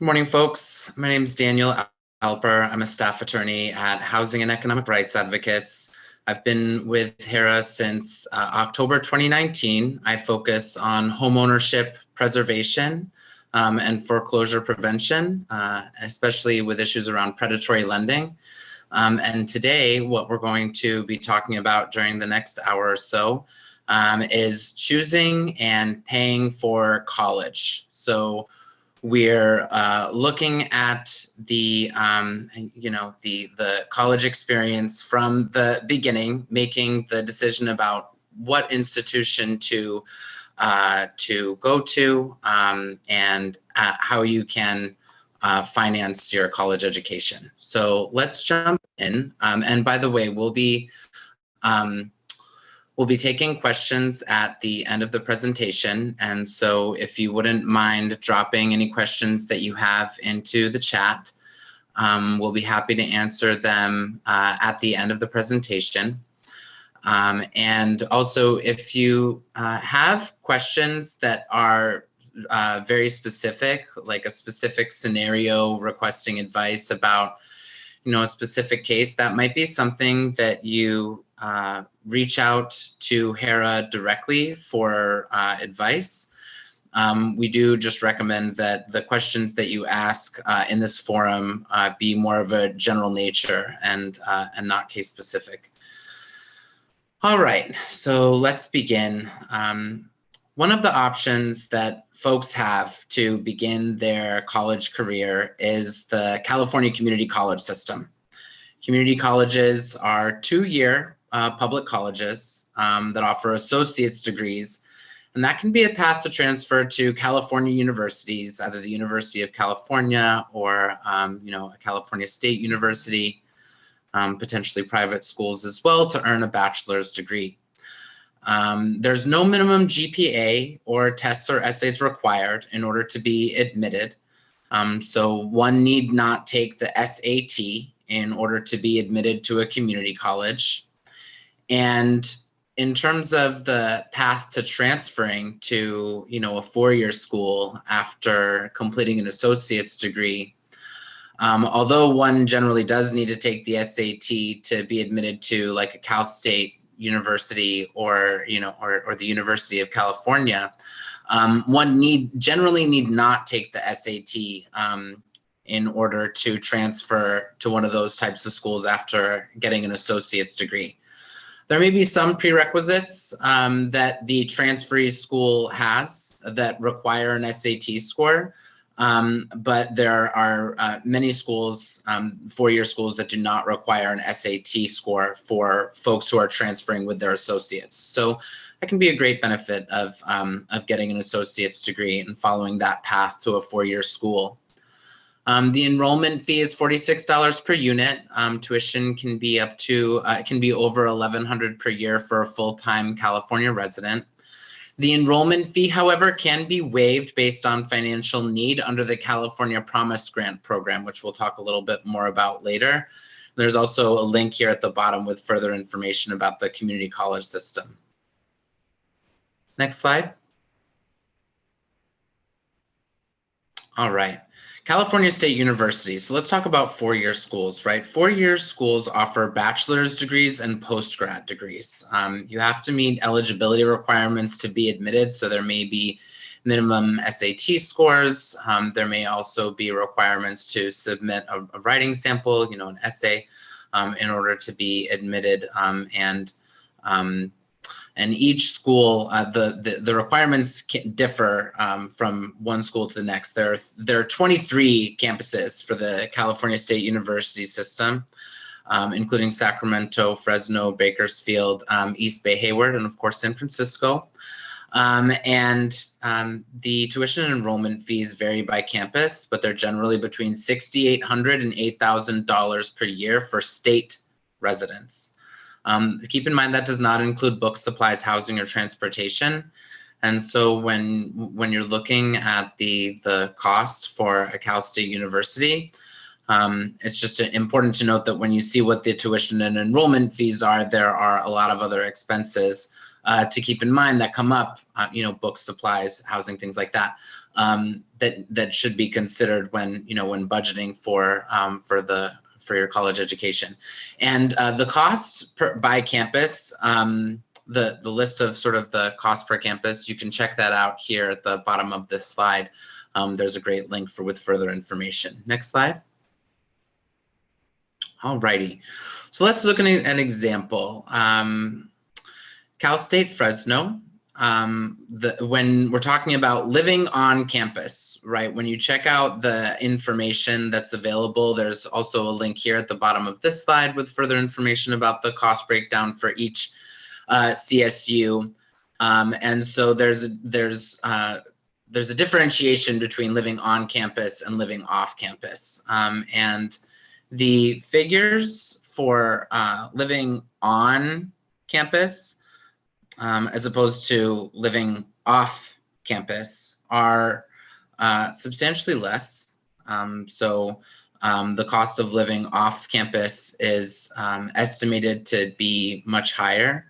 Good morning, folks. My name is Daniel Alper. I'm a staff attorney at Housing and Economic Rights Advocates. I've been with HERA since October 2019. I focus on homeownership preservation and foreclosure prevention, especially with issues around predatory lending. And today, what we're going to be talking about during the next hour or so is choosing and paying for college. So we're looking at the the college experience from the beginning, making the decision about what institution to go to and how you can finance your college education. So let's jump in. And by the way, we'll be taking questions at the end of the presentation. And so if you wouldn't mind dropping any questions that you have into the chat, we'll be happy to answer them at the end of the presentation. And also, if you have questions that are very specific, like a specific scenario requesting advice about, a specific case, that might be something that you reach out to HERA directly for advice. We do just recommend that the questions that you ask in this forum be more of a general nature and not case specific. All right, so let's begin. One of the options that folks have to begin their college career is the California Community College system. Community colleges are two-year public colleges that offer associate's degrees, and that can be a path to transfer to California universities, either the University of California or a California State University, potentially private schools as well, to earn a bachelor's degree. There's no minimum GPA or tests or essays required in order to be admitted. So one need not take the SAT in order to be admitted to a community college. And in terms of the path to transferring to, a four-year school after completing an associate's degree, although one generally does need to take the SAT to be admitted to like a Cal State University or the University of California, one generally need not take the SAT in order to transfer to one of those types of schools after getting an associate's degree. There may be some prerequisites that the transferee school has that require an SAT score, but there are many schools, four-year schools, that do not require an SAT score for folks who are transferring with their associates. So that can be a great benefit of getting an associate's degree and following that path to a four-year school. The enrollment fee is $46 per unit. Tuition can be up to can be over $1,100 per year for a full-time California resident. The enrollment fee, however, can be waived based on financial need under the California Promise Grant program, which we'll talk a little bit more about later. There's also a link here at the bottom with further information about the community college system. Next slide. All right. California State University. So let's talk about four-year schools, right? Four-year schools offer bachelor's degrees and post-grad degrees. You have to meet eligibility requirements to be admitted. So there may be minimum SAT scores. There may also be requirements to submit a writing sample, an essay, in order to be admitted. And each school, the requirements can differ from one school to the next. There are 23 campuses for the California State University system, including Sacramento, Fresno, Bakersfield, East Bay, Hayward, and of course San Francisco. The tuition and enrollment fees vary by campus, but they're generally between $6,800 and $8,000 per year for state residents. Keep in mind that does not include books, supplies, housing, or transportation. And so when you're looking at the cost for a Cal State University, it's just important to note that when you see what the tuition and enrollment fees are, there are a lot of other expenses to keep in mind that come up, books, supplies, housing, things like that, that should be considered when, when budgeting for your college education. And the costs by campus, the list of sort of the cost per campus, you can check that out here at the bottom of this slide. There's a great link with further information. Next slide. All righty. So let's look at an example. Cal State Fresno, when we're talking about living on campus, right? When you check out the information that's available, there's also a link here at the bottom of this slide with further information about the cost breakdown for each CSU. And so there's a differentiation between living on campus and living off campus. And the figures for living on campus as opposed to living off campus are substantially less. The cost of living off campus is estimated to be much higher.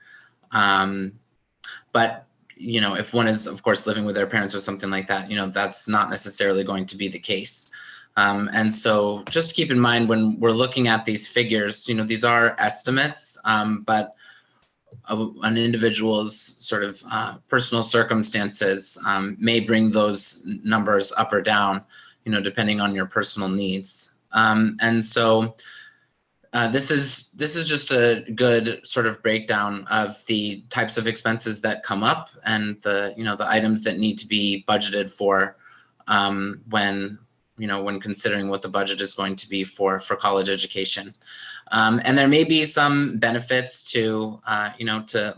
But if one is, of course, living with their parents or something like that, that's not necessarily going to be the case. And so just keep in mind when we're looking at these figures, these are estimates, but an individual's sort of personal circumstances may bring those numbers up or down, depending on your personal needs. And so this is just a good sort of breakdown of the types of expenses that come up and the items that need to be budgeted for when considering what the budget is going to be for college education. And there may be some benefits to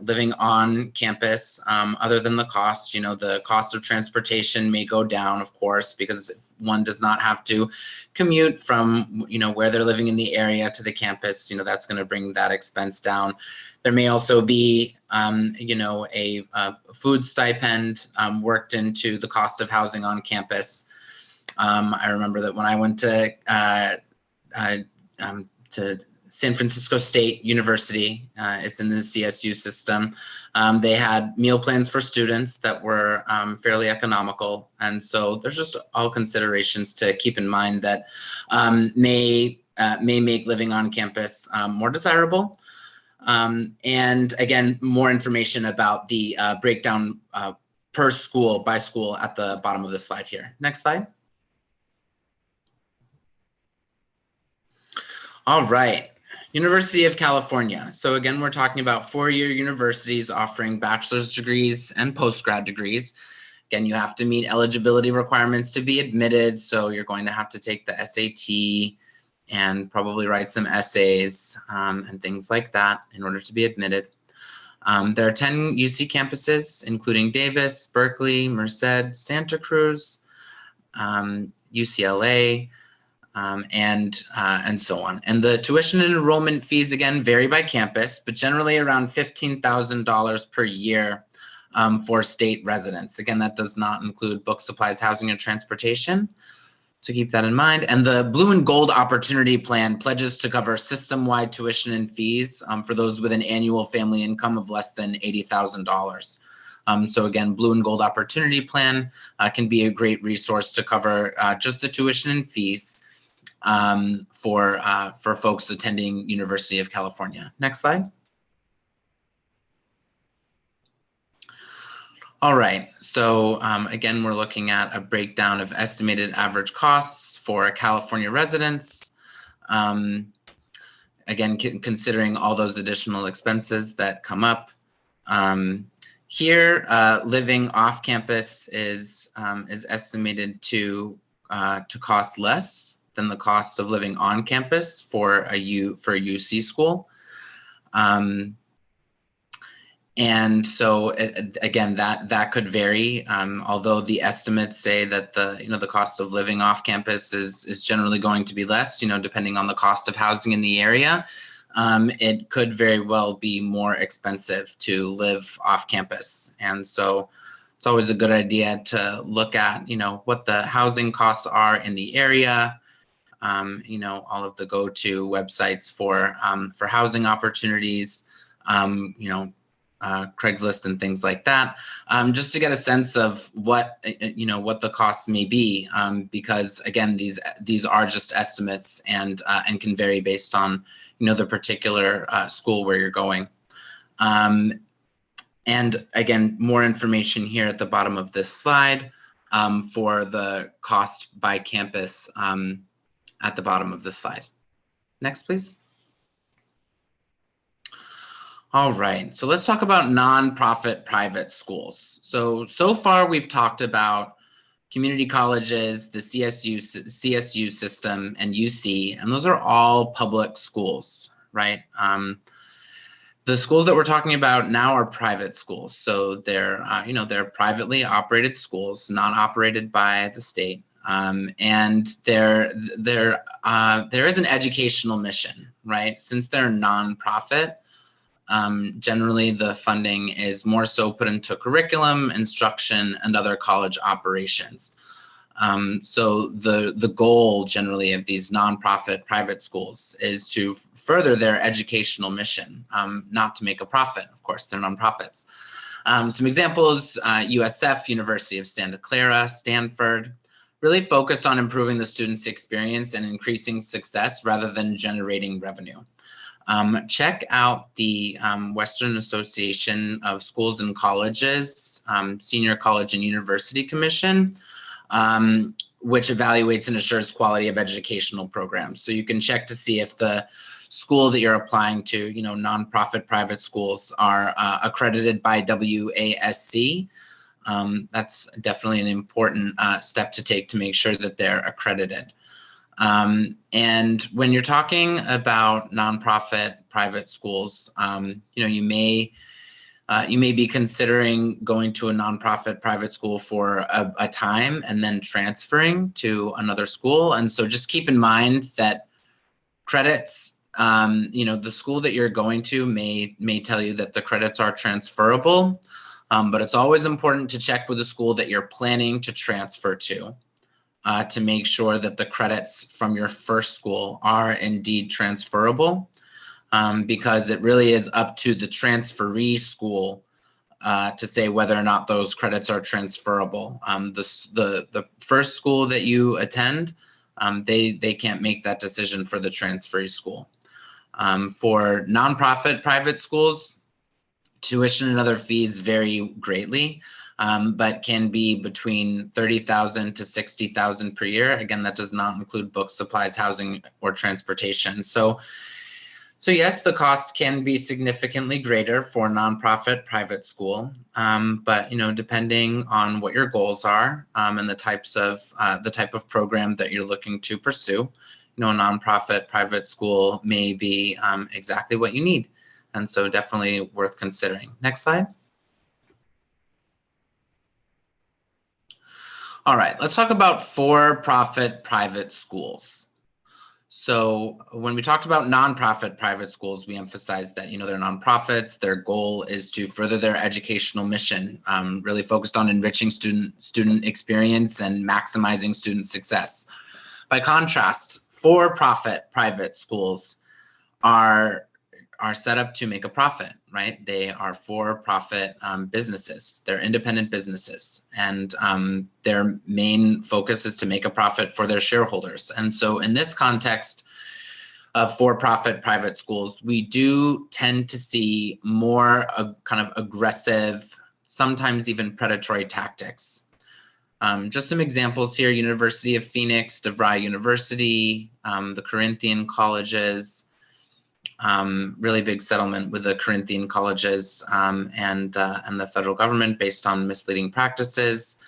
living on campus other than the cost. The cost of transportation may go down, of course, because one does not have to commute from where they're living in the area to the campus. That's going to bring that expense down. There may also be a food stipend worked into the cost of housing on campus. I remember that when I went to San Francisco State University, it's in the CSU system, they had meal plans for students that were fairly economical. And so there's just all considerations to keep in mind that may make living on campus more desirable. And again, more information about the breakdown per school, by school at the bottom of the slide here. Next slide. All right, University of California. So again, we're talking about four-year universities offering bachelor's degrees and post-grad degrees. Again, you have to meet eligibility requirements to be admitted. So you're going to have to take the SAT and probably write some essays and things like that in order to be admitted. There are 10 UC campuses, including Davis, Berkeley, Merced, Santa Cruz, UCLA, and so on. And the tuition and enrollment fees, again, vary by campus, but generally around $15,000 per year for state residents. Again, that does not include book, supplies, housing, and transportation. So keep that in mind. And the Blue and Gold Opportunity Plan pledges to cover system-wide tuition and fees for those with an annual family income of less than $80,000. So again, Blue and Gold Opportunity Plan can be a great resource to cover just the tuition and fees for folks attending University of California. Next slide. All right, so again, we're looking at a breakdown of estimated average costs for California residents. Again, considering all those additional expenses that come up. Here, living off campus is estimated to cost less than the cost of living on campus for a UC school. And so again, that could vary. Although the estimates say that the cost of living off campus is generally going to be less, depending on the cost of housing in the area. It could very well be more expensive to live off campus. And so it's always a good idea to look at, what the housing costs are in the area. All of the go-to websites for housing opportunities, Craigslist and things like that, just to get a sense of what what the costs may be, because again, these are just estimates and can vary based on the particular school where you're going. And again, more information here at the bottom of this slide for the cost by campus at the bottom of this slide. Next, please. All right, so let's talk about nonprofit private schools. So far we've talked about community colleges, the CSU system, and UC, and those are all public schools, right? The schools that we're talking about now are private schools, so they're they're privately operated schools, not operated by the state, and there is an educational mission, right? Since they're nonprofit. Generally, the funding is more so put into curriculum, instruction, and other college operations. So the goal generally of these nonprofit private schools is to further their educational mission, not to make a profit. Of course, they're nonprofits. Some examples: USF, University of Santa Clara, Stanford, really focused on improving the student's experience and increasing success rather than generating revenue. Check out the Western Association of Schools and Colleges, Senior College and University Commission, which evaluates and assures quality of educational programs. So you can check to see if the school that you're applying to, nonprofit private schools are accredited by WASC. That's definitely an important step to take to make sure that they're accredited. And when you're talking about nonprofit private schools, you may be considering going to a nonprofit private school for a time and then transferring to another school. And so just keep in mind that credits, the school that you're going to may tell you that the credits are transferable, but it's always important to check with the school that you're planning to transfer to make sure that the credits from your first school are indeed transferable, because it really is up to the transferee school to say whether or not those credits are transferable. The first school that you attend, they can't make that decision for the transferee school. For nonprofit private schools, tuition and other fees vary greatly. But can be between $30,000 to $60,000 per year. Again, that does not include books, supplies, housing, or transportation. So yes, the cost can be significantly greater for nonprofit private school, but depending on what your goals are and the type of program that you're looking to pursue, a nonprofit private school may be exactly what you need, and so definitely worth considering. Next slide. All right, let's talk about for-profit private schools. So when we talked about nonprofit private schools, we emphasized that, they're nonprofits. Their goal is to further their educational mission, really focused on enriching student experience and maximizing student success. By contrast, for-profit private schools are set up to make a profit, right? They are for-profit businesses. They're independent businesses, and their main focus is to make a profit for their shareholders. And so in this context of for-profit private schools, we do tend to see more kind of aggressive, sometimes even predatory tactics. Just some examples here: University of Phoenix, DeVry University, the Corinthian colleges, really big settlement with the Corinthian colleges and the federal government based on misleading practices.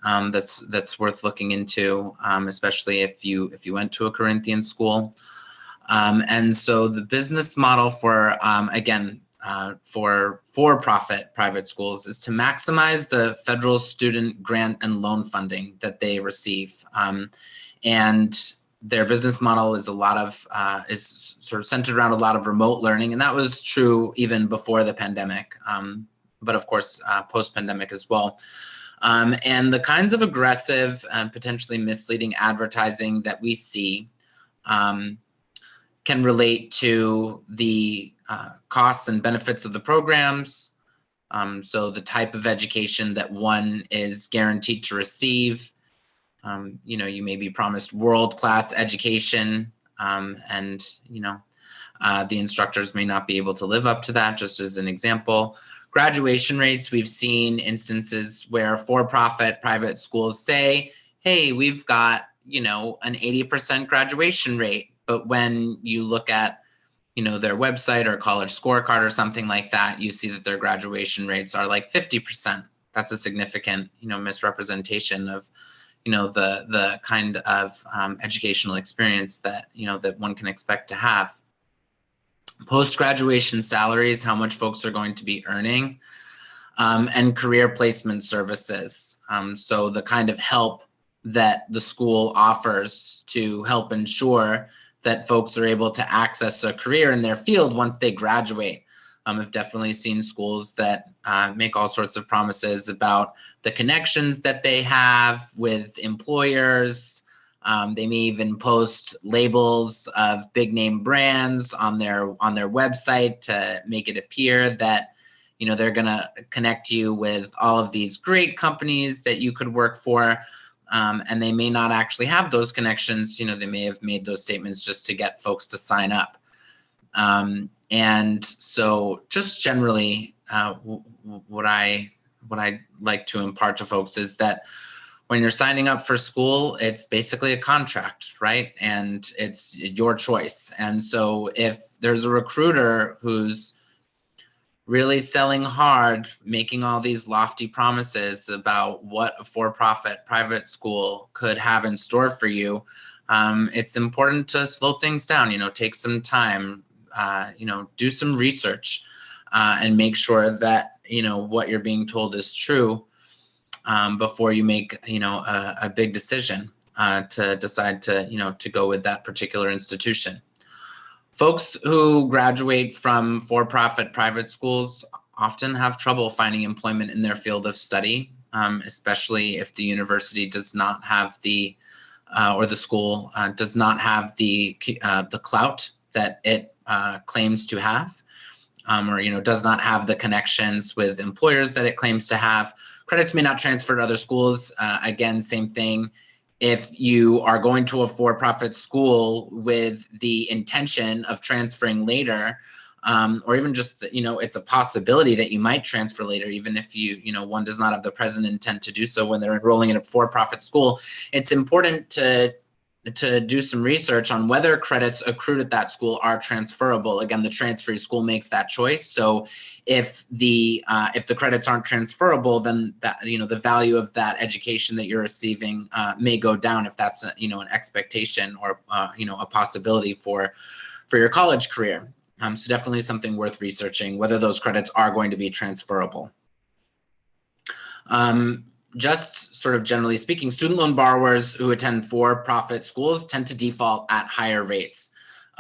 That's worth looking into, especially if you went to a Corinthian school. And so the business model for for-profit private schools is to maximize the federal student grant and loan funding that they receive. And their business model is is sort of centered around a lot of remote learning, and that was true even before the pandemic, but of course post-pandemic as well. And the kinds of aggressive and potentially misleading advertising that we see can relate to the costs and benefits of the programs, So the type of education that one is guaranteed to receive, you may be promised world-class education, and the instructors may not be able to live up to that, just as an example. Graduation rates, we've seen instances where for-profit private schools say, hey, we've got, an 80% graduation rate. But when you look at, their website or college scorecard or something like that, you see that their graduation rates are like 50%. That's a significant, misrepresentation of, the kind of educational experience that, that one can expect to have. Post-graduation salaries, how much folks are going to be earning, and career placement services. So the kind of help that the school offers to help ensure that folks are able to access a career in their field once they graduate. I've definitely seen schools that make all sorts of promises about the connections that they have with employers. They may even post labels of big name brands on their website to make it appear that they're going to connect you with all of these great companies that you could work for. And they may not actually have those connections. They may have made those statements just to get folks to sign up. And so just generally, what I like to impart to folks is that when you're signing up for school, it's basically a contract, right? And it's your choice. And so if there's a recruiter who's really selling hard, making all these lofty promises about what a for-profit private school could have in store for you, it's important to slow things down, take some time, do some research, and make sure that, what you're being told is true, before you make, a big decision to decide to, to go with that particular institution. Folks who graduate from for-profit private schools often have trouble finding employment in their field of study, especially if the university does not have the, or the school does not have the clout that it claims to have, or does not have the connections with employers that it claims to have. Credits may not transfer to other schools. Again, same thing. If you are going to a for-profit school with the intention of transferring later, or even just, it's a possibility that you might transfer later, even if one does not have the present intent to do so when they're enrolling in a for-profit school, it's important to do some research on whether credits accrued at that school are transferable. Again, the transferee school makes that choice. So if the credits aren't transferable, then that, the value of that education that you're receiving may go down if that's an expectation or a possibility for your college career. So definitely something worth researching, whether those credits are going to be transferable. Just sort of generally speaking, student loan borrowers who attend for-profit schools tend to default at higher rates.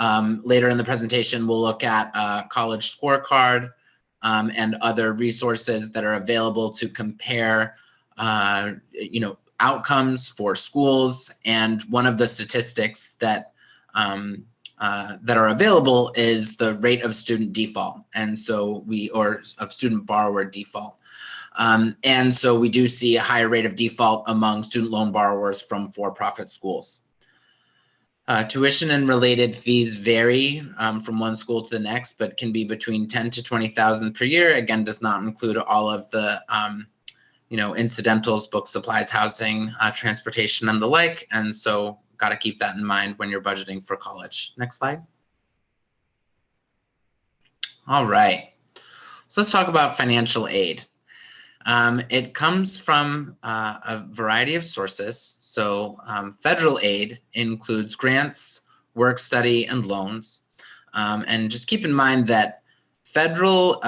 Later in the presentation, we'll look at college scorecard and other resources that are available to compare, outcomes for schools. And one of the statistics that are available is the rate of student default, and so of student borrower default. And so we do see a higher rate of default among student loan borrowers from for-profit schools. Tuition and related fees vary from one school to the next, but can be between $10,000 to $20,000 per year. Again, does not include all of the incidentals, books, supplies, housing, transportation, and the like. And so got to keep that in mind when you're budgeting for college. Next slide. All right. So let's talk about financial aid. It comes from a variety of sources. So federal aid includes grants, work study, and loans. And just keep in mind that federal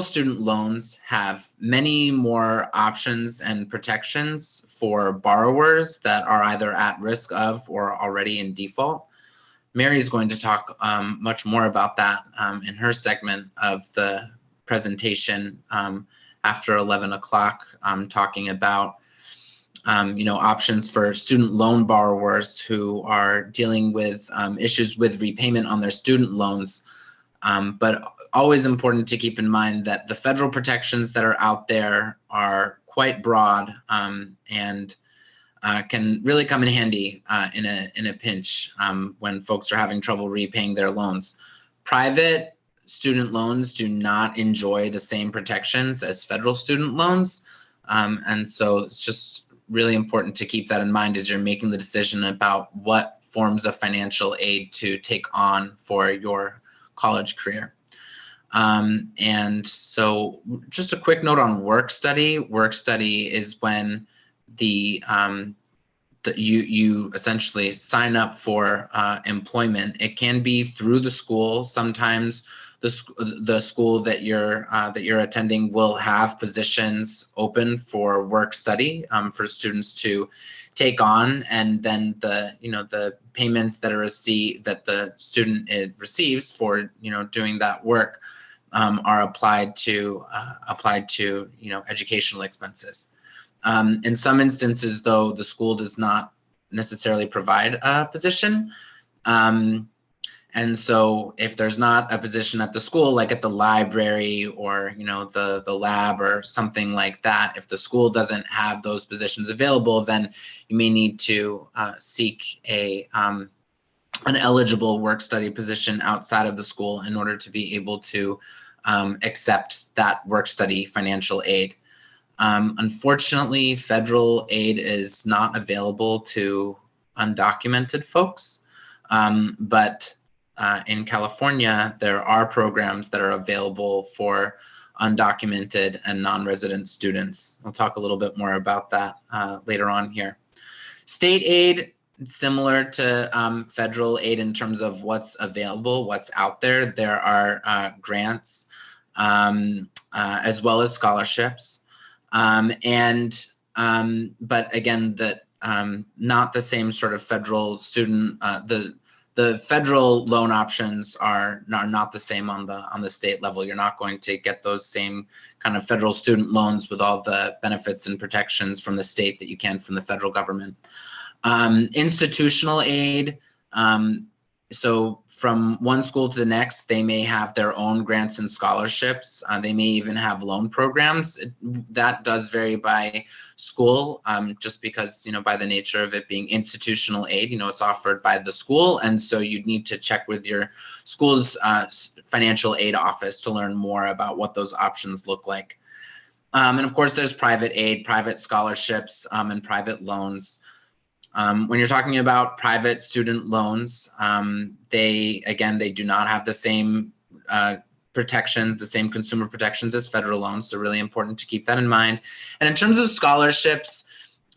student loans have many more options and protections for borrowers that are either at risk of or already in default. Mary is going to talk much more about that in her segment of the presentation after 11 o'clock, talking about options for student loan borrowers who are dealing with issues with repayment on their student loans. But always important to keep in mind that the federal protections that are out there are quite broad, and can really come in handy in a pinch when folks are having trouble repaying their loans. Private student loans do not enjoy the same protections as federal student loans, and so it's just really important to keep that in mind as you're making the decision about what forms of financial aid to take on for your college career. And so just a quick note on work study. Work study is when you essentially sign up for employment. It can be through the school. Sometimes the school that you're attending will have positions open for work study for students to take on, and then the payments that the student receives for doing that work are applied to educational expenses. In some instances, though, the school does not necessarily provide a position. And so if there's not a position at the school, like at the library or the lab or something like that, if the school doesn't have those positions available, then you may need to seek an eligible work study position outside of the school in order to be able to accept that work study financial aid. Unfortunately, federal aid is not available to undocumented folks, but in California, there are programs that are available for undocumented and non-resident students. We'll talk a little bit more about that later on here. State aid, similar to federal aid in terms of what's available, what's out there. There are grants as well as scholarships. But again, not the same sort of federal student, the federal loan options are not the same on the state level. You're not going to get those same kind of federal student loans with all the benefits and protections from the state that you can from the federal government. Institutional aid, so from one school to the next, they may have their own grants and scholarships. They may even have loan programs. That does vary by school, just because, by the nature of it being institutional aid, it's offered by the school. And so you'd need to check with your school's financial aid office to learn more about what those options look like. And of course, there's private aid, private scholarships, and private loans. When you're talking about private student loans, they do not have the same protections, the same consumer protections as federal loans. So really important to keep that in mind. And in terms of scholarships,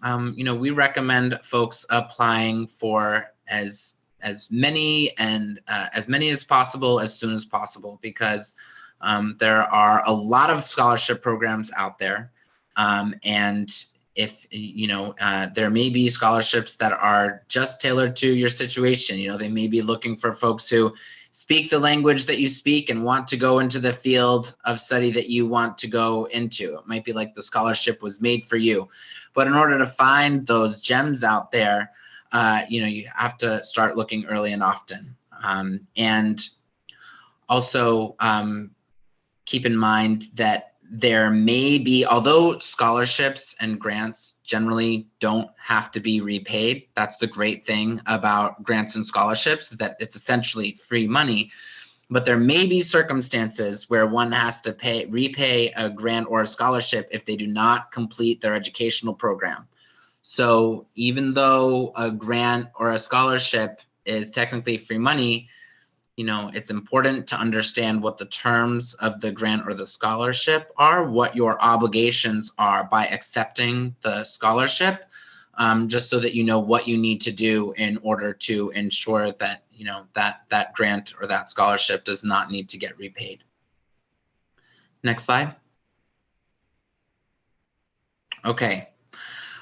we recommend folks applying for as many as possible as soon as possible, because there are a lot of scholarship programs out there, and if there may be scholarships that are just tailored to your situation. They may be looking for folks who speak the language that you speak and want to go into the field of study that you want to go into. It might be like the scholarship was made for you. But in order to find those gems out there, you have to start looking early and often. And also keep in mind that there may be, although scholarships and grants generally don't have to be repaid, that's the great thing about grants and scholarships, is that it's essentially free money. But there may be circumstances where one has to repay a grant or a scholarship if they do not complete their educational program. So even though a grant or a scholarship is technically free money, it's important to understand what the terms of the grant or the scholarship are, what your obligations are by accepting the scholarship, just so that you know what you need to do in order to ensure that, that grant or that scholarship does not need to get repaid. Next slide. Okay.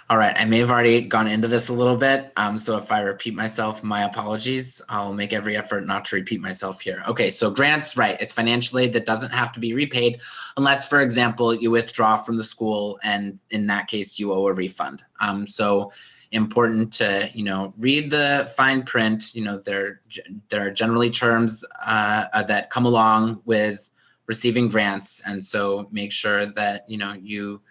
All right, I may have already gone into this a little bit, so if I repeat myself, my apologies. I'll make every effort not to repeat myself here. Okay, so grants, right, it's financial aid that doesn't have to be repaid unless, for example, you withdraw from the school and in that case, you owe a refund. So important to, read the fine print. There are generally terms that come along with receiving grants, and so make sure that you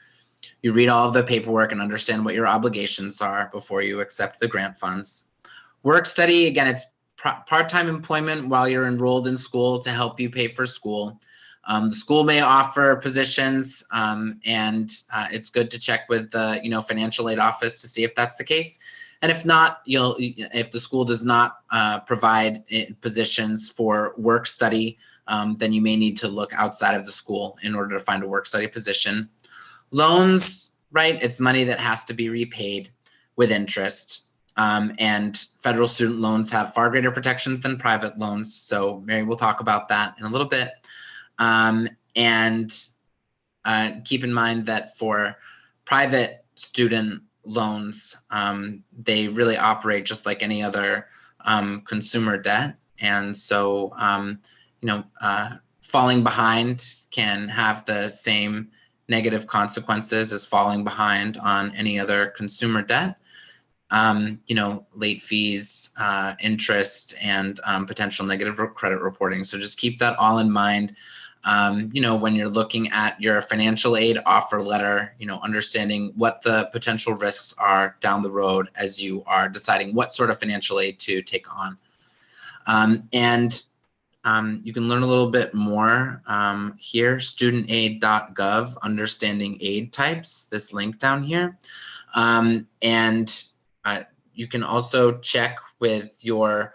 read all of the paperwork and understand what your obligations are before you accept the grant funds. Work study, again, it's part-time employment while you're enrolled in school to help you pay for school. The school may offer positions, and it's good to check with the financial aid office to see if that's the case. And if not, if the school does not provide positions for work study, then you may need to look outside of the school in order to find a work study position. Loans, right? It's money that has to be repaid with interest. And federal student loans have far greater protections than private loans. So Mary will talk about that in a little bit. And keep in mind that for private student loans, they really operate just like any other consumer debt. And so, falling behind can have the same negative consequences as falling behind on any other consumer debt. Late fees, interest, and potential negative credit reporting. So just keep that all in mind. When you're looking at your financial aid offer letter, understanding what the potential risks are down the road as you are deciding what sort of financial aid to take on. You can learn a little bit more here, studentaid.gov, understanding aid types, this link down here. You can also check with your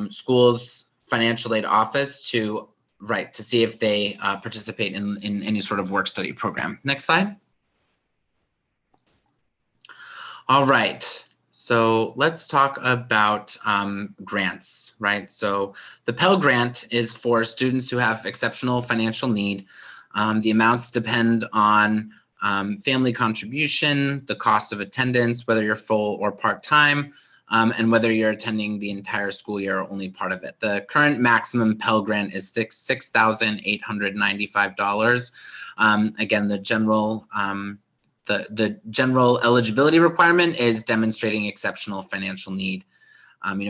school's financial aid office to see if they participate in any sort of work study program. Next slide. All right. So let's talk about grants, right? So the Pell Grant is for students who have exceptional financial need. The amounts depend on family contribution, the cost of attendance, whether you're full or part-time, and whether you're attending the entire school year or only part of it. The current maximum Pell Grant is $6,895. Again, the general eligibility requirement is demonstrating exceptional financial need,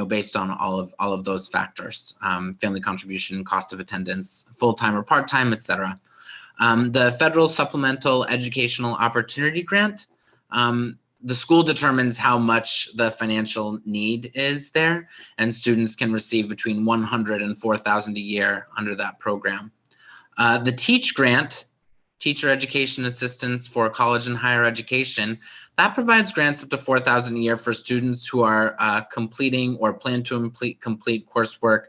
based on all of those factors: family contribution, cost of attendance, full-time or part-time, etc. The Federal Supplemental Educational Opportunity Grant, the school determines how much the financial need is there, and students can receive between $100 and $4,000 a year under that program. The TEACH grant, Teacher Education Assistance for College and Higher Education, that provides grants up to $4,000 a year for students who are completing or plan to complete coursework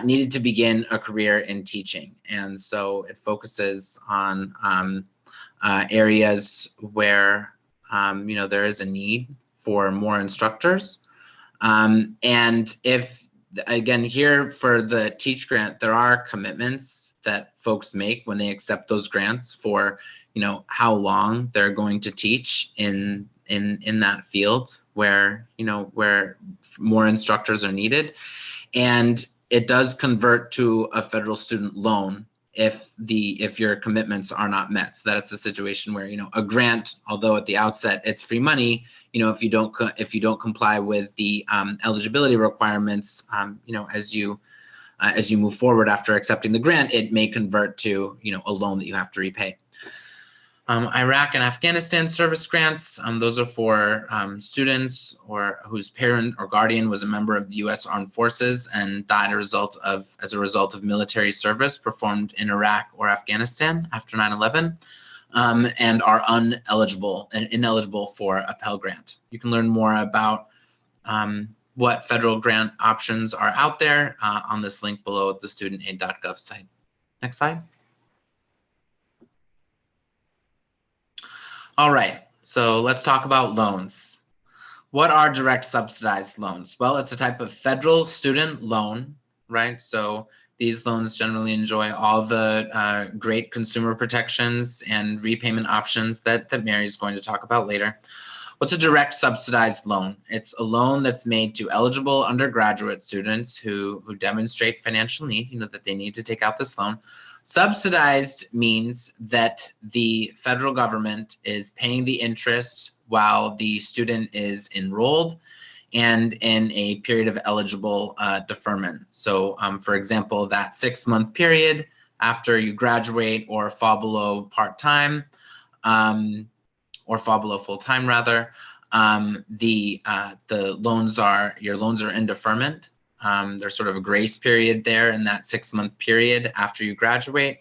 needed to begin a career in teaching. And so it focuses on areas where there is a need for more instructors. And if, again, here for the TEACH grant, there are commitments that folks make when they accept those grants for, how long they're going to teach in that field where, where more instructors are needed. And it does convert to a federal student loan if your commitments are not met. So that's a situation where, a grant, although at the outset it's free money, if you don't comply with the eligibility requirements, as you move forward after accepting the grant, it may convert to, a loan that you have to repay. Iraq and Afghanistan service grants, those are for students or whose parent or guardian was a member of the U.S. Armed Forces and died as a result of military service performed in Iraq or Afghanistan after 9/11, and are ineligible for a Pell Grant. You can learn more about what federal grant options are out there on this link below at the studentaid.gov site. Next slide. All right, so let's talk about loans. What are direct subsidized loans? Well, it's a type of federal student loan, right? So these loans generally enjoy all the great consumer protections and repayment options that Mary's going to talk about later. What's a direct subsidized loan? It's a loan that's made to eligible undergraduate students who demonstrate financial need, that they need to take out this loan. Subsidized means that the federal government is paying the interest while the student is enrolled and in a period of eligible deferment. So for example, that 6-month period after you graduate or fall below part-time, or fall below full-time rather, your loans are in deferment. There's sort of a grace period there in that 6-month period after you graduate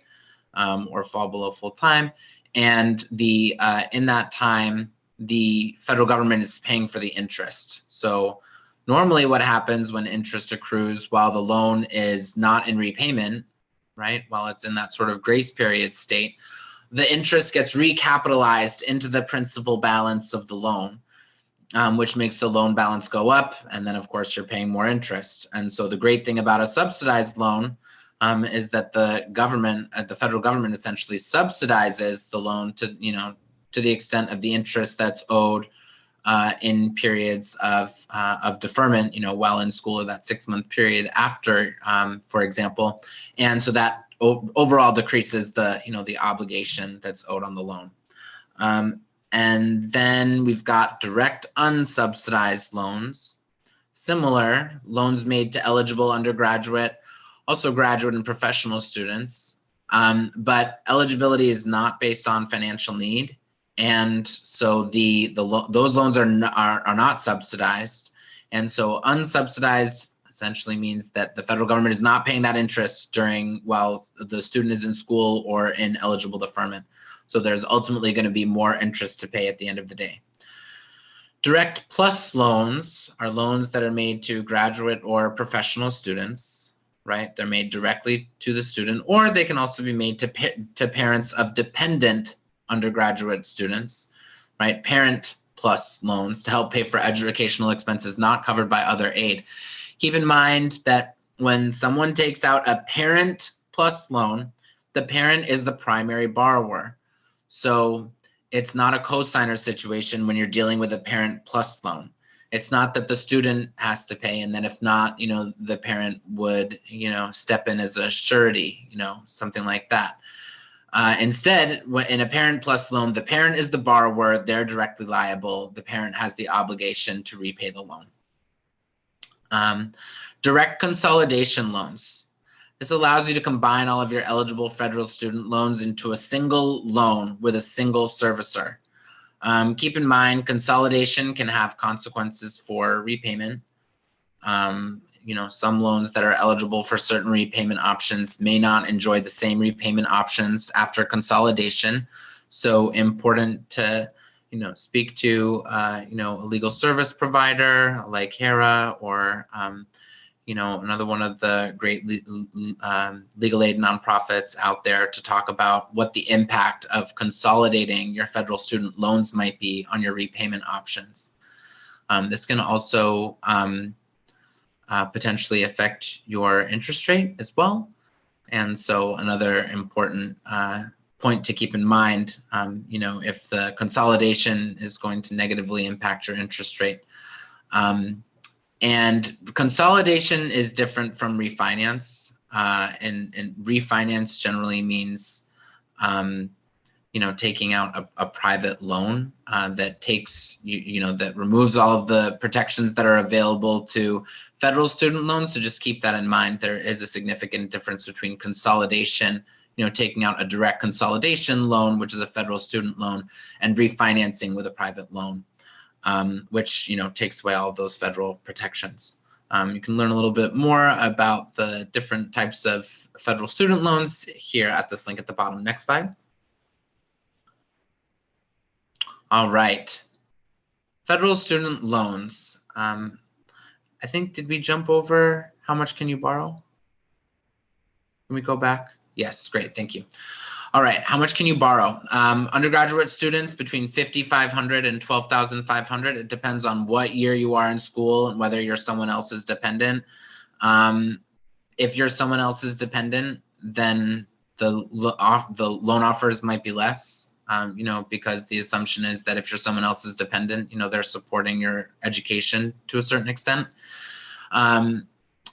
or fall below full-time. And in that time, the federal government is paying for the interest. So normally what happens when interest accrues while the loan is not in repayment, right, while it's in that sort of grace period state, the interest gets recapitalized into the principal balance of the loan, which makes the loan balance go up. And then of course you're paying more interest. And so the great thing about a subsidized loan is that the government, the federal government essentially subsidizes the loan to the extent of the interest that's owed in periods of deferment, while in school, or that 6-month period after, for example. And so that overall decreases the obligation that's owed on the loan. And then we've got direct unsubsidized loans. Similar, loans made to eligible undergraduate, also graduate and professional students. But eligibility is not based on financial need. And so those loans are not subsidized. And so unsubsidized essentially means that the federal government is not paying that interest while the student is in school or in eligible deferment. So there's ultimately going to be more interest to pay at the end of the day. Direct plus loans are loans that are made to graduate or professional students, right? They're made directly to the student, or they can also be made to parents of dependent undergraduate students, right? Parent plus loans to help pay for educational expenses not covered by other aid. Keep in mind that when someone takes out a parent plus loan, the parent is the primary borrower. So it's not a cosigner situation when you're dealing with a parent plus loan. It's not that the student has to pay, and then if not, the parent would, step in as a surety, something like that. Instead, in a parent plus loan, the parent is the borrower, they're directly liable. The parent has the obligation to repay the loan. Direct consolidation loans. This allows you to combine all of your eligible federal student loans into a single loan with a single servicer. Keep in mind, consolidation can have consequences for repayment. Some loans that are eligible for certain repayment options may not enjoy the same repayment options after consolidation. So important to, speak to, a legal service provider like HERA or, another one of the great legal aid nonprofits out there to talk about what the impact of consolidating your federal student loans might be on your repayment options. This can also potentially affect your interest rate as well. And so another important point to keep in mind, if the consolidation is going to negatively impact your interest rate. And consolidation is different from refinance. And refinance generally means, taking out a private loan that takes, that removes all of the protections that are available to federal student loans. So just keep that in mind. There is a significant difference between consolidation, taking out a direct consolidation loan, which is a federal student loan, and refinancing with a private loan, which, takes away all of those federal protections. You can learn a little bit more about the different types of federal student loans here at this link at the bottom. Next slide. All right, federal student loans. I think, did we jump over how much can you borrow? Can we go back? Yes, great, thank you. All right, how much can you borrow? Undergraduate students between $5,500 and $12,500. It depends on what year you are in school and whether you're someone else's dependent. If you're someone else's dependent, then the loan offers might be less, because the assumption is that if you're someone else's dependent, they're supporting your education to a certain extent.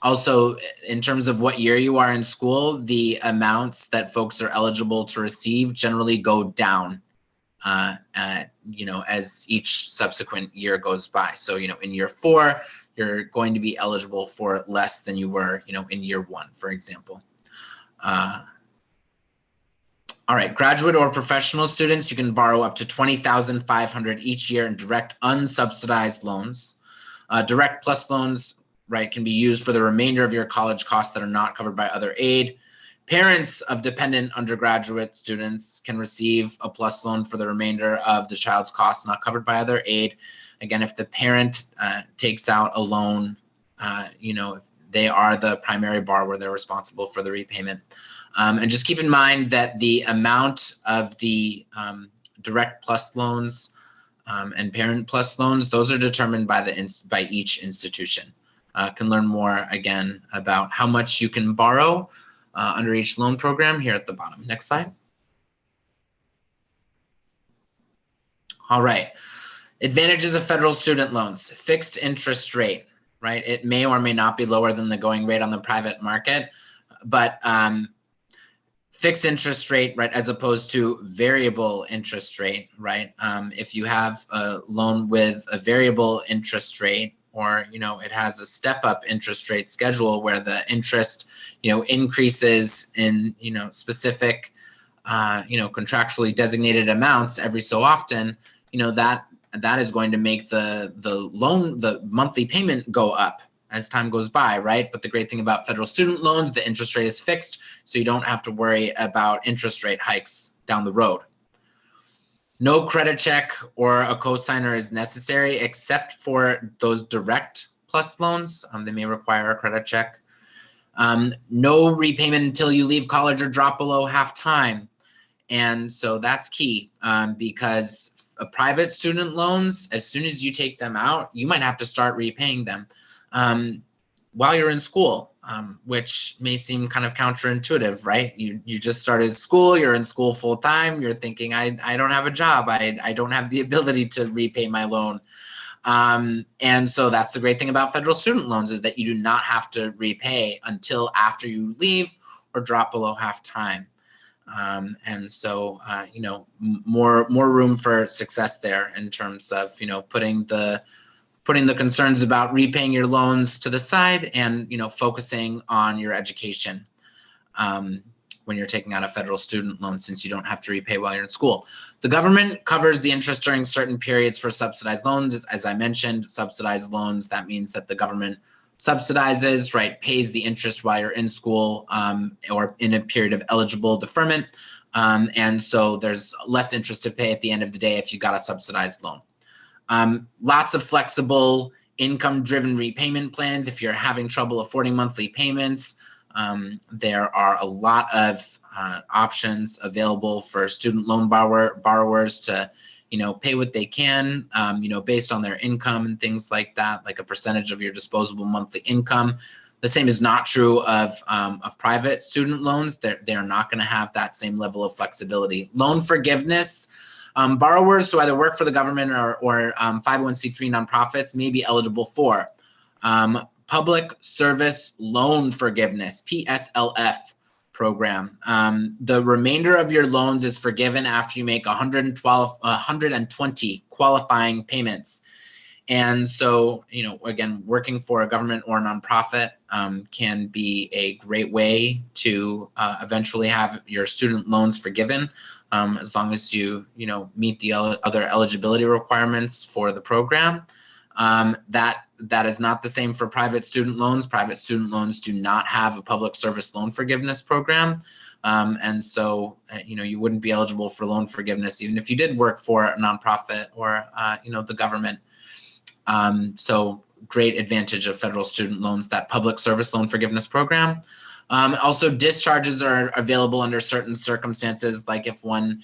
Also, in terms of what year you are in school, the amounts that folks are eligible to receive generally go down as each subsequent year goes by. So, in year 4, you're going to be eligible for less than you were, in year 1, for example. All right, graduate or professional students, you can borrow up to $20,500 each year in direct unsubsidized loans. Direct plus loans, right, can be used for the remainder of your college costs that are not covered by other aid. Parents of dependent undergraduate students can receive a plus loan for the remainder of the child's costs not covered by other aid. Again, if the parent takes out a loan, if they are the primary borrower, they're responsible for the repayment. And just keep in mind that the amount of the direct plus loans and parent plus loans, those are determined by each institution. Can learn more again about how much you can borrow under each loan program here at the bottom. Next slide. All right. Advantages of federal student loans. Fixed interest rate, right? It may or may not be lower than the going rate on the private market, but fixed interest rate, right, as opposed to variable interest rate, right? If you have a loan with a variable interest rate, or it has a step-up interest rate schedule where the interest increases in specific contractually designated amounts every so often, that is going to make the monthly payment go up as time goes by, right? But the great thing about federal student loans, the interest rate is fixed, so you don't have to worry about interest rate hikes down the road. No credit check or a cosigner is necessary except for those direct plus loans. They may require a credit check. No repayment until you leave college or drop below half time. And so that's key because private student loans, as soon as you take them out, you might have to start repaying them while you're in school, which may seem kind of counterintuitive, right? You just started school, you're in school full time, you're thinking, I don't have a job, I don't have the ability to repay my loan. And so that's the great thing about federal student loans, is that you do not have to repay until after you leave or drop below half time. And so, more room for success there in terms of, putting the concerns about repaying your loans to the side and, focusing on your education when you're taking out a federal student loan, since you don't have to repay while you're in school. The government covers the interest during certain periods for subsidized loans. As I mentioned, subsidized loans, that means that the government subsidizes, right, pays the interest while you're in school or in a period of eligible deferment. And so there's less interest to pay at the end of the day if you got a subsidized loan. Lots of flexible income-driven repayment plans. If you're having trouble affording monthly payments, there are a lot of options available for student loan borrowers to, pay what they can, based on their income and things like that, like a percentage of your disposable monthly income. The same is not true of private student loans. They're not going to have that same level of flexibility. Loan forgiveness. Borrowers who either work for the government or 501c3 nonprofits may be eligible for Public Service Loan Forgiveness, PSLF program. The remainder of your loans is forgiven after you make 120 qualifying payments. And so, again, working for a government or a nonprofit can be a great way to eventually have your student loans forgiven. As long as you meet the other eligibility requirements for the program. That is not the same for private student loans. Private student loans do not have a public service loan forgiveness program. And so, you wouldn't be eligible for loan forgiveness even if you did work for a nonprofit or, the government. So great advantage of federal student loans, that public service loan forgiveness program. Also, discharges are available under certain circumstances, like if one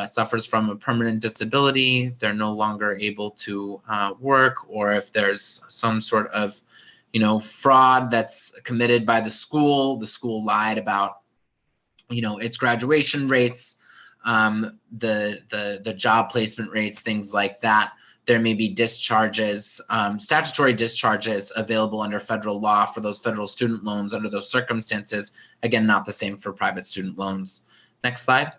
suffers from a permanent disability, they're no longer able to work, or if there's some sort of, fraud that's committed by the school lied about, its graduation rates, the job placement rates, things like that. There may be discharges, statutory discharges available under federal law for those federal student loans under those circumstances. Again, not the same for private student loans. Next slide.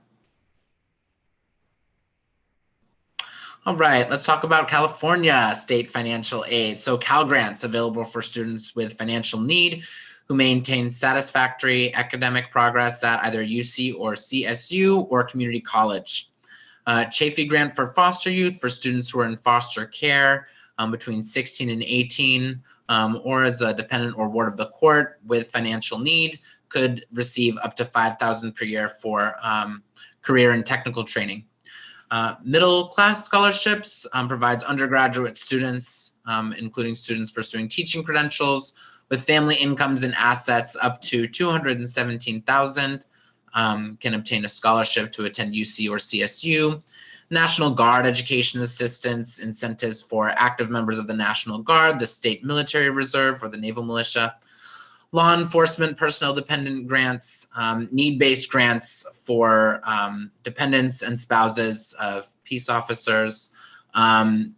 All right, let's talk about California state financial aid. So Cal Grants available for students with financial need who maintain satisfactory academic progress at either UC or CSU or community college. Chafee Grant for foster youth for students who are in foster care between 16 and 18 or as a dependent or ward of the court with financial need could receive up to $5,000 per year for career and technical training. Middle class scholarships provides undergraduate students, including students pursuing teaching credentials with family incomes and assets up to $217,000 can obtain a scholarship to attend UC or CSU. National Guard education assistance, incentives for active members of the National Guard, the State Military Reserve, or the Naval Militia. Law enforcement personnel dependent grants, need-based grants for dependents and spouses of peace officers and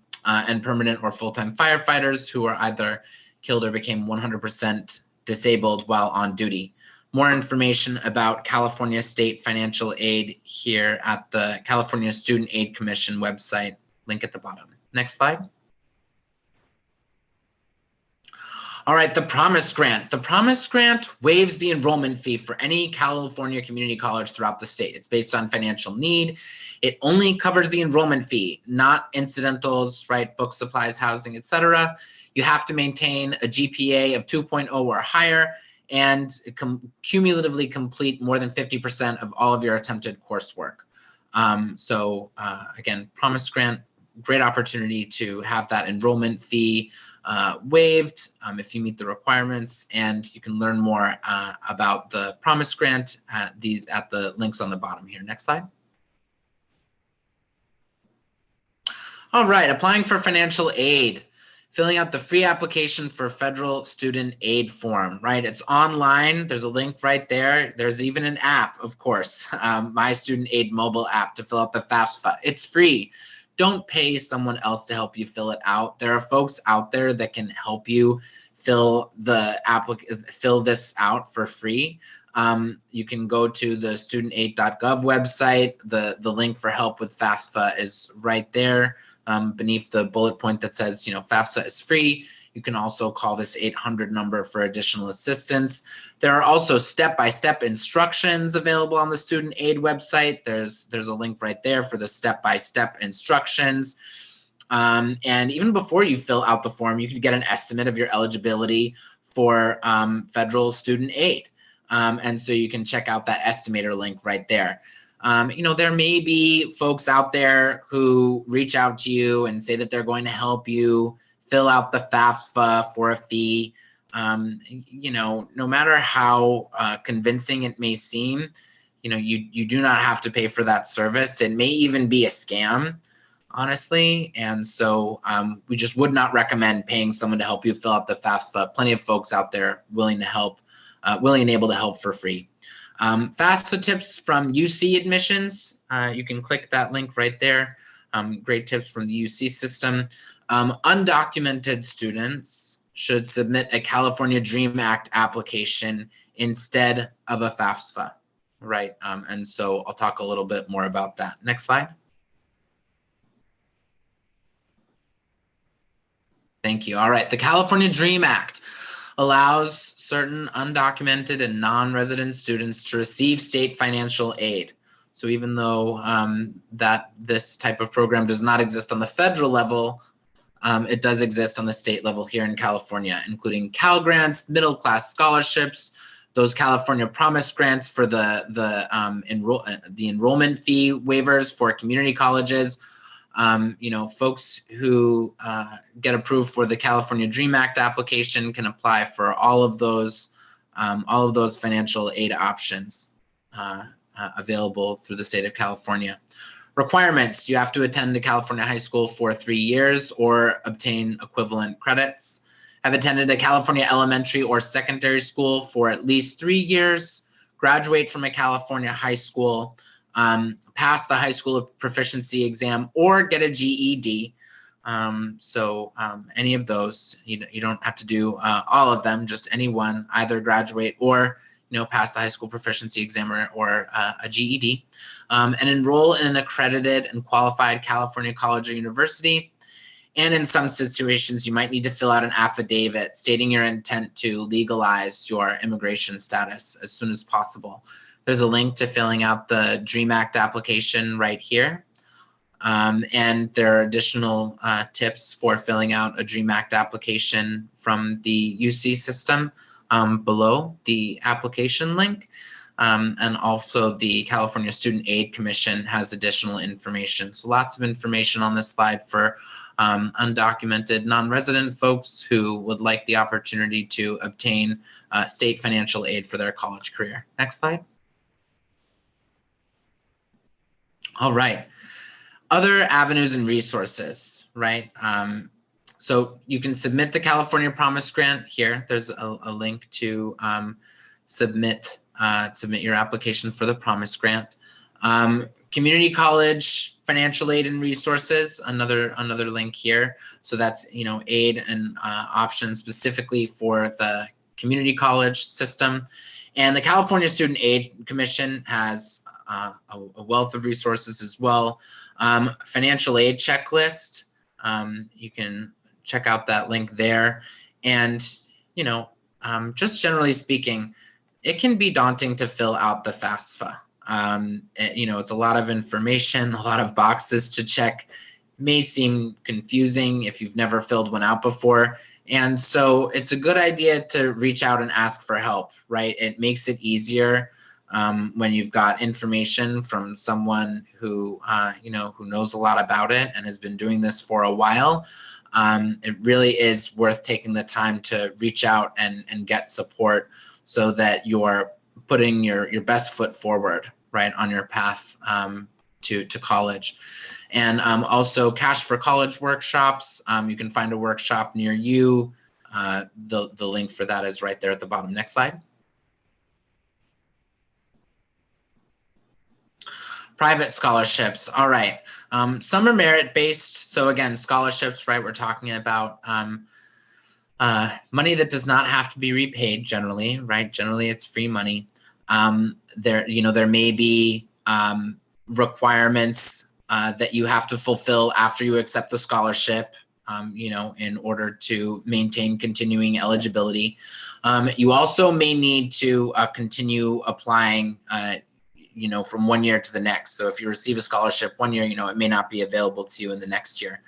permanent or full-time firefighters who are either killed or became 100% disabled while on duty. More information about California State Financial Aid here at the California Student Aid Commission website, link at the bottom. Next slide. All right, the Promise Grant. The Promise Grant waives the enrollment fee for any California community college throughout the state. It's based on financial need. It only covers the enrollment fee, not incidentals, right? Book supplies, housing, etc. You have to maintain a GPA of 2.0 or higher and cumulatively complete more than 50% of all of your attempted coursework. Again, Promise Grant, great opportunity to have that enrollment fee waived if you meet the requirements, and you can learn more about the Promise Grant at the links on the bottom here. Next slide. All right, applying for financial aid. Filling out the free application for federal student aid form, right? It's online. There's a link right there. There's even an app, of course, My Student Aid mobile app to fill out the FAFSA. It's free. Don't pay someone else to help you fill it out. There are folks out there that can help you fill this out for free. You can go to the studentaid.gov website. The link for help with FAFSA is right there. Beneath the bullet point that says, FAFSA is free. You can also call this 800 number for additional assistance. There are also step-by-step instructions available on the student aid website. There's a link right there for the step-by-step instructions. And even before you fill out the form, you can get an estimate of your eligibility for federal student aid. And so you can check out that estimator link right there. There may be folks out there who reach out to you and say that they're going to help you fill out the FAFSA for a fee. No matter how convincing it may seem, you do not have to pay for that service. It may even be a scam, honestly. And so we just would not recommend paying someone to help you fill out the FAFSA. Plenty of folks out there willing to help, willing and able to help for free. FAFSA tips from UC admissions. You can click that link right there. Great tips from the UC system. Undocumented students should submit a California DREAM Act application instead of a FAFSA, right? And so I'll talk a little bit more about that. Next slide. Thank you. All right, the California DREAM Act allows certain undocumented and non-resident students to receive state financial aid. So even though that this type of program does not exist on the federal level, it does exist on the state level here in California, including Cal Grants, middle class scholarships, those California Promise Grants for the enrollment fee waivers for community colleges. Folks who get approved for the California DREAM Act application can apply for all of those financial aid options available through the state of California. Requirements: you have to attend a California high school for 3 years or obtain equivalent credits. Have attended a California elementary or secondary school for at least 3 years. Graduate from a California high school. Pass the high school proficiency exam or get a GED. Any of those, you don't have to do all of them, just any one, either graduate or pass the high school proficiency exam or a GED, and enroll in an accredited and qualified California college or university. And in some situations, you might need to fill out an affidavit stating your intent to legalize your immigration status as soon as possible. There's a link to filling out the DREAM Act application right here. And there are additional tips for filling out a DREAM Act application from the UC system below the application link. And also the California Student Aid Commission has additional information. So lots of information on this slide for undocumented non-resident folks who would like the opportunity to obtain state financial aid for their college career. Next slide. All right. Other avenues and resources, right? So you can submit the California Promise Grant here. There's a link to submit your application for the Promise Grant. Community college financial aid and resources, another link here. So that's aid and options specifically for the community college system. And the California Student Aid Commission has a wealth of resources as well. Financial aid checklist, you can check out that link there. And just generally speaking, it can be daunting to fill out the FAFSA. It's a lot of information, a lot of boxes to check. May seem confusing if you've never filled one out before. And so it's a good idea to reach out and ask for help, right? It makes it easier when you've got information from someone who knows a lot about it and has been doing this for a while. It really is worth taking the time to reach out and get support so that you're putting your best foot forward, right, on your path to college. And also Cash for College workshops. You can find a workshop near you. The link for that is right there at the bottom. Next slide. Private scholarships. All right. Some are merit-based. So again, scholarships, right? We're talking about money that does not have to be repaid generally, right? Generally, it's free money. There may be requirements that you have to fulfill after you accept the scholarship, in order to maintain continuing eligibility. You also may need to continue applying, from one year to the next. So if you receive a scholarship one year, it may not be available to you in the next year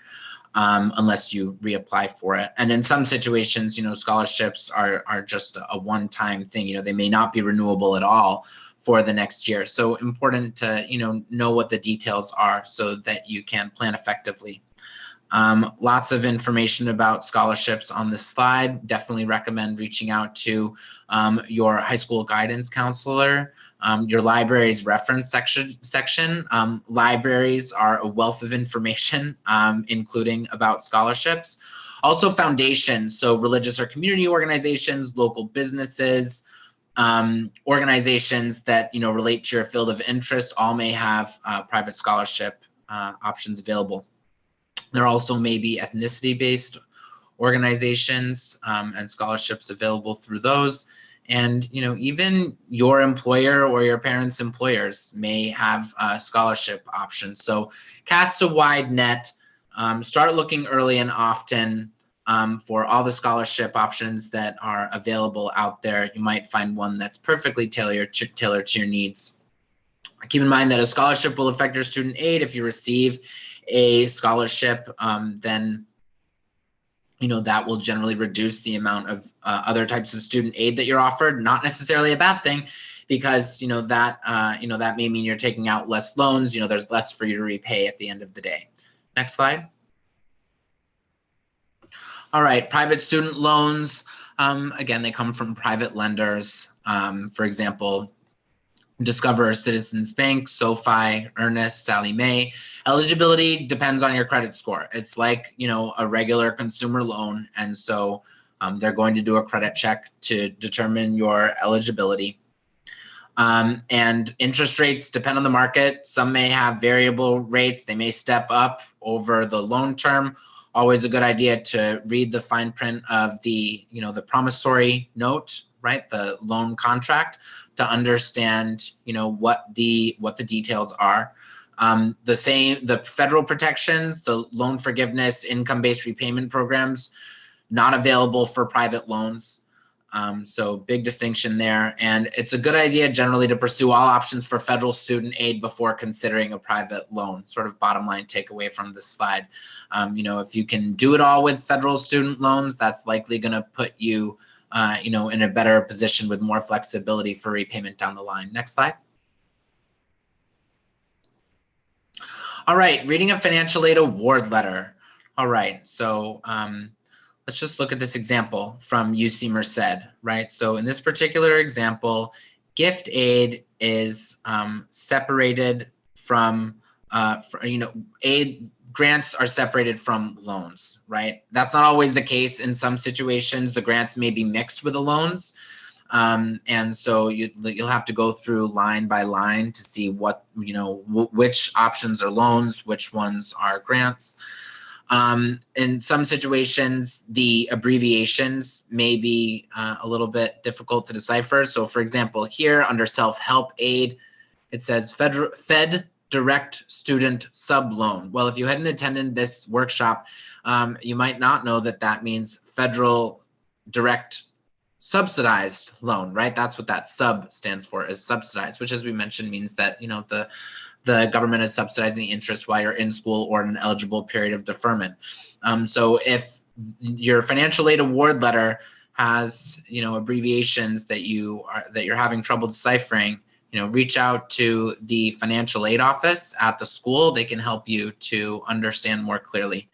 unless you reapply for it. And in some situations, scholarships are just a one-time thing. They may not be renewable at all for the next year. So important to, know what the details are so that you can plan effectively. Lots of information about scholarships on this slide. Definitely recommend reaching out to your high school guidance counselor, your library's reference section. Libraries are a wealth of information, including about scholarships. Also foundations, so religious or community organizations, local businesses, organizations that relate to your field of interest all may have private scholarship options available. There also may be ethnicity-based organizations and scholarships available through those. And even your employer or your parents' employers may have scholarship options. So cast a wide net, start looking early and often for all the scholarship options that are available out there. You might find one that's perfectly tailored to your needs. Keep in mind that a scholarship will affect your student aid. If you receive a scholarship, then that will generally reduce the amount of other types of student aid that you're offered. Not necessarily a bad thing, because that may mean you're taking out less loans. There's less for you to repay at the end of the day. Next slide. All right, private student loans. Again, they come from private lenders. For example, Discover, Citizens Bank, SoFi, Earnest, Sallie Mae. Eligibility depends on your credit score. It's like, a regular consumer loan. And so they're going to do a credit check to determine your eligibility. And interest rates depend on the market. Some may have variable rates. They may step up over the loan term. always a good idea to read the fine print of the, the promissory note, right? The loan contract, to understand, what the details are. The federal protections, the loan forgiveness, income-based repayment programs, not available for private loans. So big distinction there. And it's a good idea generally to pursue all options for federal student aid before considering a private loan. Sort of bottom line takeaway from this slide. If you can do it all with federal student loans, that's likely going to put you, in a better position with more flexibility for repayment down the line. Next slide. All right, reading a financial aid award letter. All right, so let's just look at this example from UC Merced, right? So in this particular example, gift aid is separated from, aid grants are separated from loans, right? That's not always the case. In some situations, the grants may be mixed with the loans. And so you'll have to go through line by line to see what, which options are loans, which ones are grants. In some situations, the abbreviations may be a little bit difficult to decipher. So for example, here under self-help aid, it says Fed Direct Student Sub Loan. Well, if you hadn't attended this workshop, you might not know that that means Federal Direct Subsidized Loan, right? That's what that sub stands for, is subsidized, which, as we mentioned, means that, the government is subsidizing the interest while you're in school or in an eligible period of deferment. So if your financial aid award letter has, abbreviations that you're having trouble deciphering, reach out to the financial aid office at the school. They can help you to understand more clearly.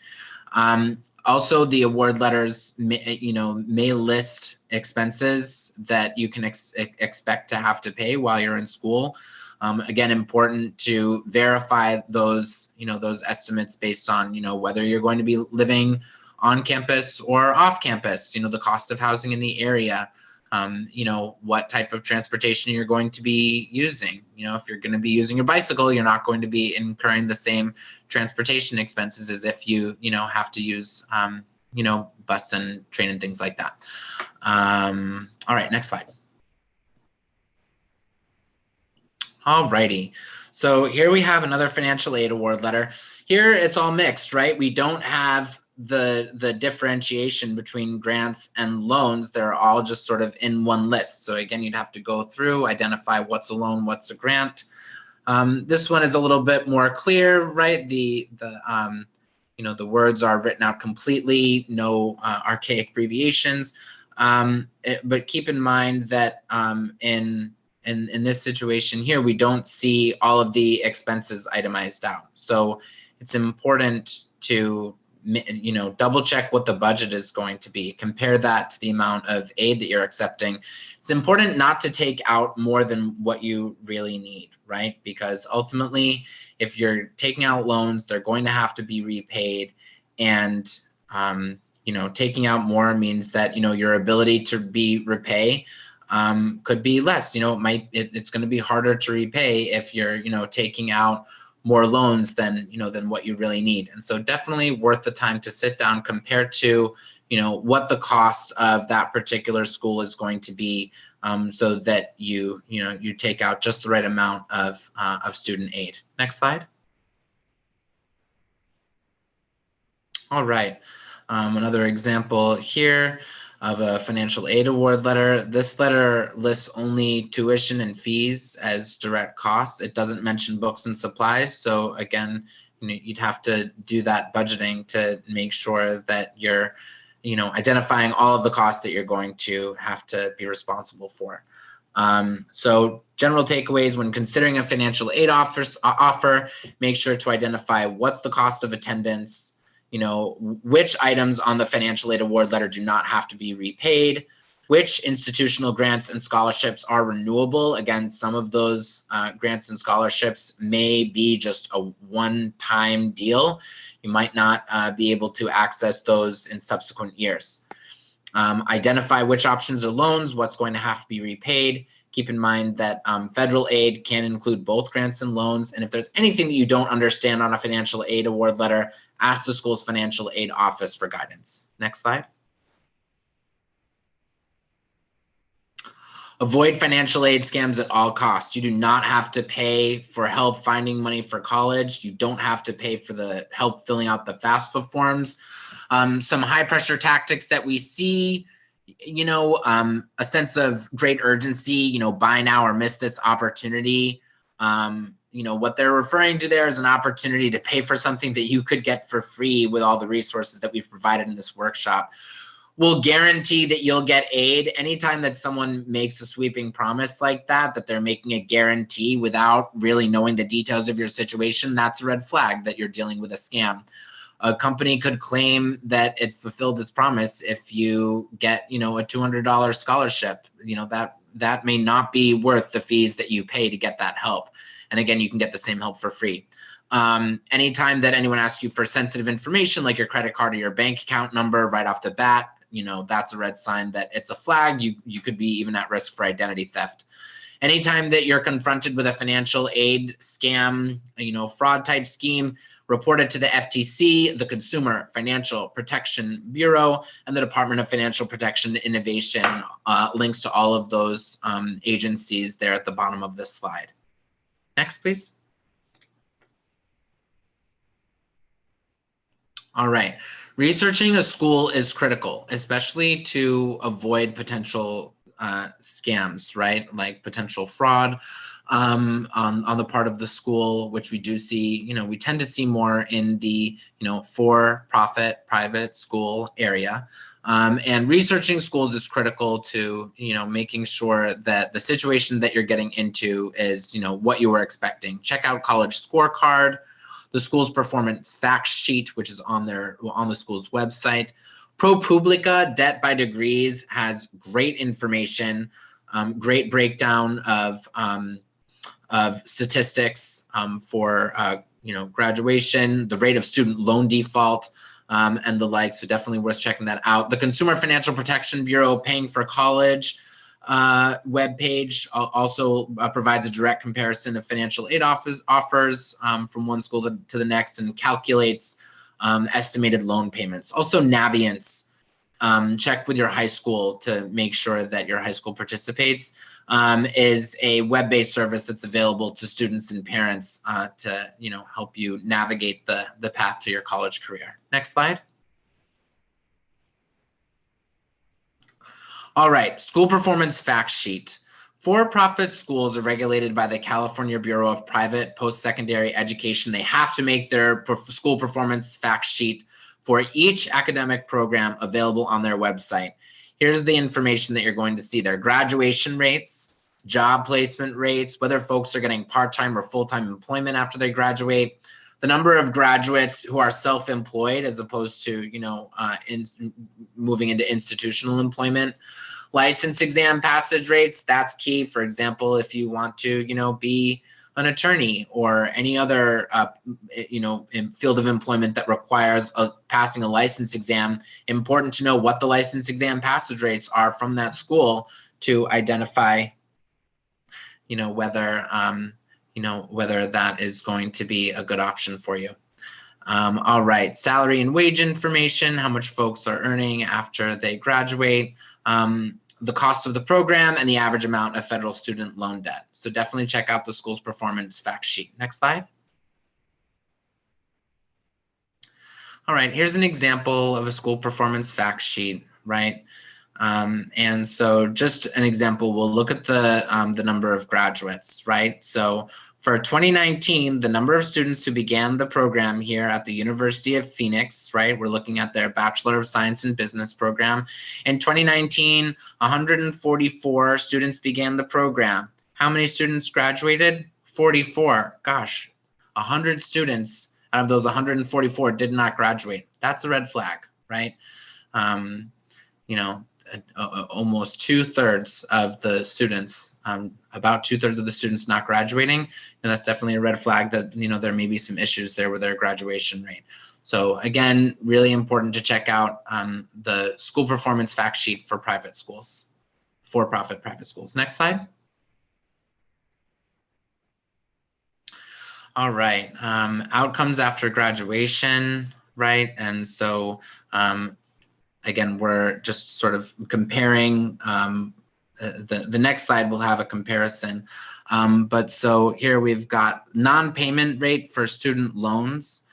Also, the award letters may list expenses that you can expect to have to pay while you're in school. Again, important to verify those, those estimates based on, whether you're going to be living on campus or off campus, the cost of housing in the area, what type of transportation you're going to be using. If you're going to be using your bicycle, you're not going to be incurring the same transportation expenses as if you, have to use, bus and train and things like that. All right, next slide. All righty. So here we have another financial aid award letter. Here it's all mixed, right? We don't have the differentiation between grants and loans. They're all just sort of in one list. So again, you'd have to go through, identify what's a loan, what's a grant. This one is a little bit more clear, right? The words are written out completely, no archaic abbreviations. But keep in mind that in this situation here, we don't see all of the expenses itemized out. So it's important to, double check what the budget is going to be. Compare that to the amount of aid that you're accepting. It's important not to take out more than what you really need, right? Because ultimately, if you're taking out loans, they're going to have to be repaid. And, taking out more means that, your ability to repay could be less. It's going to be harder to repay if you're, taking out more loans than what you really need. And so definitely worth the time to sit down, compare to, what the cost of that particular school is going to be, so that you take out just the right amount of student aid. Next slide. All right. Another example here of a financial aid award letter. This letter lists only tuition and fees as direct costs. It doesn't mention books and supplies. So again, you'd have to do that budgeting to make sure that you're, identifying all of the costs that you're going to have to be responsible for. So general takeaways when considering a financial aid offer, make sure to identify what's the cost of attendance, which items on the financial aid award letter do not have to be repaid, which institutional grants and scholarships are renewable. Again, some of those grants and scholarships may be just a one-time deal. You might not be able to access those in subsequent years. Identify which options are loans, what's going to have to be repaid. Keep in mind that federal aid can include both grants and loans. And if there's anything that you don't understand on a financial aid award letter, ask the school's financial aid office for guidance. Next slide. Avoid financial aid scams at all costs. You do not have to pay for help finding money for college. You don't have to pay for the help filling out the FAFSA forms. Some high pressure tactics that we see, a sense of great urgency, buy now or miss this opportunity. What they're referring to there is an opportunity to pay for something that you could get for free with all the resources that we've provided in this workshop. We'll guarantee that you'll get aid. Anytime that someone makes a sweeping promise like that they're making a guarantee without really knowing the details of your situation, that's a red flag that you're dealing with a scam. A company could claim that it fulfilled its promise if you get, a $200 scholarship. That may not be worth the fees that you pay to get that help. And again, you can get the same help for free. Anytime that anyone asks you for sensitive information, like your credit card or your bank account number right off the bat, that's a red sign that it's a flag. You could be even at risk for identity theft. Anytime that you're confronted with a financial aid scam, fraud type scheme, report it to the FTC, the Consumer Financial Protection Bureau, and the Department of Financial Protection and Innovation. Links to all of those agencies there at the bottom of this slide. Next, please. All right. Researching a school is critical, especially to avoid potential scams, right? Like potential fraud on the part of the school, which we do see, we tend to see more in the, for-profit private school area. And researching schools is critical to, making sure that the situation that you're getting into is, what you were expecting. Check out College Scorecard, the school's performance fact sheet, which is on the school's website. ProPublica, Debt by Degrees, has great information, great breakdown of statistics for graduation, the rate of student loan default, and the like. So definitely worth checking that out. The Consumer Financial Protection Bureau Paying for College webpage also provides a direct comparison of financial aid offers from one school to the next and calculates estimated loan payments. Also Naviance, check with your high school to make sure that your high school participates, is a web-based service that's available to students and parents to help you navigate the path to your college career. Next slide. All right, school performance fact sheet. For-profit schools are regulated by the California Bureau of Private Post-Secondary Education. They have to make their school performance fact sheet for each academic program available on their website. Here's the information that you're going to see there. Graduation rates, job placement rates, whether folks are getting part-time or full-time employment after they graduate, the number of graduates who are self-employed as opposed to, moving into institutional employment. License exam passage rates, that's key. For example, if you want to, be an attorney or any other, field of employment that requires passing a license exam, important to know what the license exam passage rates are from that school to identify, whether that is going to be a good option for you. All right, salary and wage information, how much folks are earning after they graduate, the cost of the program, and the average amount of federal student loan debt. So definitely check out the school's performance fact sheet. Next slide. All right, here's an example of a school performance fact sheet, right? And so just an example, we'll look at the number of graduates, right? So for 2019, the number of students who began the program here at the University of Phoenix, right? We're looking at their Bachelor of Science in Business program. In 2019, 144 students began the program. How many students graduated? 44. Gosh, 100 students out of those 144 did not graduate. That's a red flag, right? Almost 2/3 of the students, about 2/3 of the students not graduating, and that's definitely a red flag that there may be some issues there with their graduation rate. So again, really important to check out the school performance fact sheet for private schools, for-profit private schools. Next slide. All right, outcomes after graduation. right? And so again, we're just sort of comparing. The next slide will have a comparison. But so here we've got non-payment rate for student loans.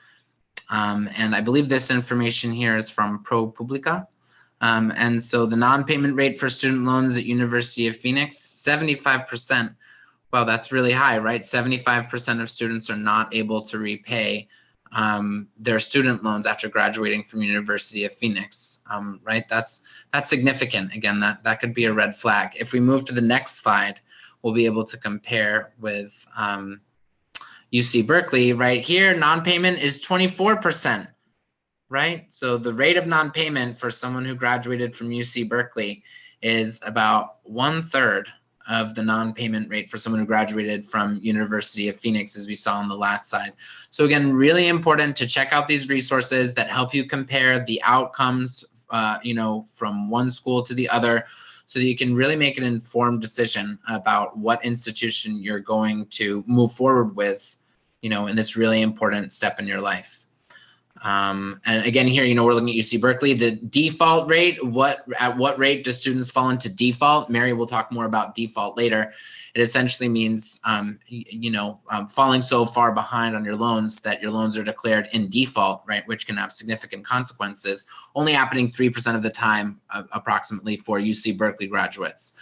And I believe this information here is from ProPublica. And so the non-payment rate for student loans at University of Phoenix, 75%. Well, that's really high, right? 75% of students are not able to repay their student loans after graduating from University of Phoenix, right? That's significant. Again, that could be a red flag. If we move to the next slide, we'll be able to compare with UC Berkeley. Right here, non-payment is 24%, right? So the rate of non-payment for someone who graduated from UC Berkeley is about 1/3 of the non-payment rate for someone who graduated from University of Phoenix, as we saw on the last slide. So again, really important to check out these resources that help you compare the outcomes, from one school to the other, so that you can really make an informed decision about what institution you're going to move forward with, in this really important step in your life. And again, here, we're looking at UC Berkeley, the default rate. At what rate do students fall into default? Mary will talk more about default later. It essentially means, falling so far behind on your loans that your loans are declared in default, right? Which can have significant consequences, only happening 3% of the time, approximately, for UC Berkeley graduates.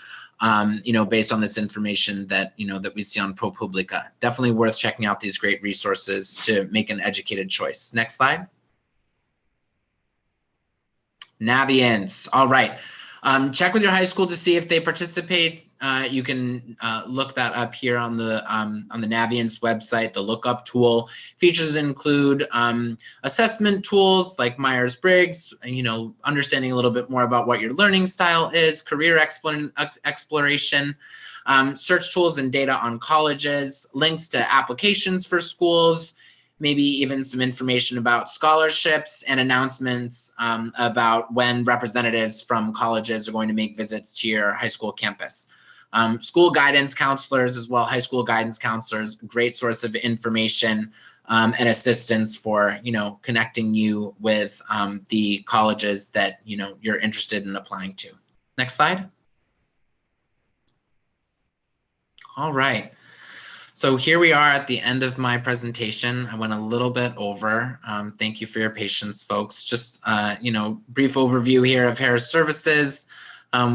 Based on this information that, that we see on ProPublica. Definitely worth checking out these great resources to make an educated choice. Next slide. Navients. All right. Check with your high school to see if they participate. You can look that up here on the Navients website. The lookup tool features include assessment tools like Myers-Briggs, understanding a little bit more about what your learning style is, career exploration, search tools and data on colleges, links to applications for schools, maybe even some information about scholarships and announcements about when representatives from colleges are going to make visits to your high school campus. School guidance counselors as well, high school guidance counselors, great source of information and assistance for, connecting you with the colleges that, you're interested in applying to. Next slide. All right. So here we are at the end of my presentation. I went a little bit over. Thank you for your patience, folks. Just, brief overview here of HERA services.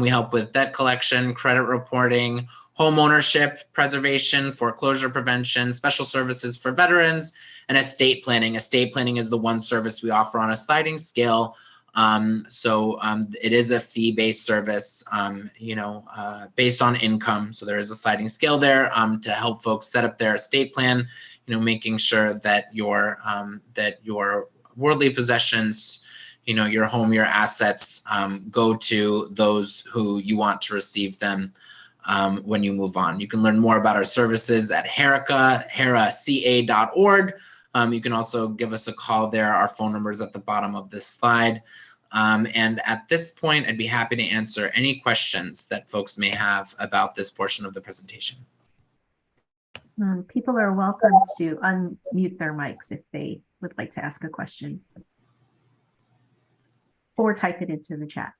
We help with debt collection, credit reporting, home ownership, preservation, foreclosure prevention, special services for veterans, and estate planning. Estate planning is the one service we offer on a sliding scale. It is a fee-based service, based on income. So there is a sliding scale there to help folks set up their estate plan, making sure that your worldly possessions, your home, your assets go to those who you want to receive them when you move on. You can learn more about our services at HERA.org. You can also give us a call there. Our phone number is at the bottom of this slide. And at this point, I'd be happy to answer any questions that folks may have about this portion of the presentation. People are welcome to unmute their mics if they would like to ask a question, or type it into the chat.